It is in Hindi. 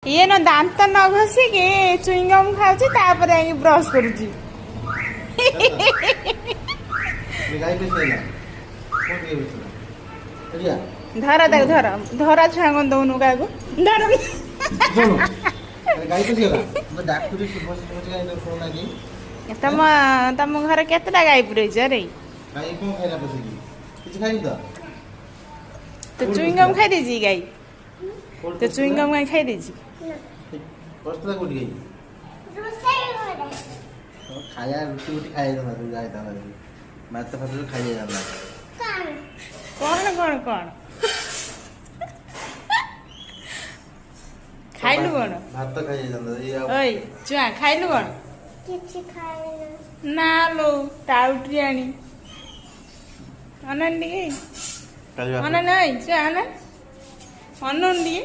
ये न दांत न घसिकी चुईंगम खाऊची तापर जाई ब्रश करूची गाई पे ना कौन के बेचला रिया धरा देख धरा धरा छुआ दौनु का धर जोनो गाई पे गेला मैं डॉक्टर से बस गाई तो फोन आगी तम तम घर केतटा गाई पुरैछ रे गाई को खाइला बसगी किछ खाइ त तो चुईंगम खाई देजी गाई तो चुईंगम गाई खाई देजी बसला कोठी गई खाया रुटी रुटी खाया ना तू गाय दाना मैं तो फसल खाइए जाना कौन कौन खाइलु कौन भात तो खाइए जाना ये ओए चुआ खाइलु कौन किछि खाए ना लो टाउटी आनी अनंडी कल अनन ओए चुआ अनन अनंडी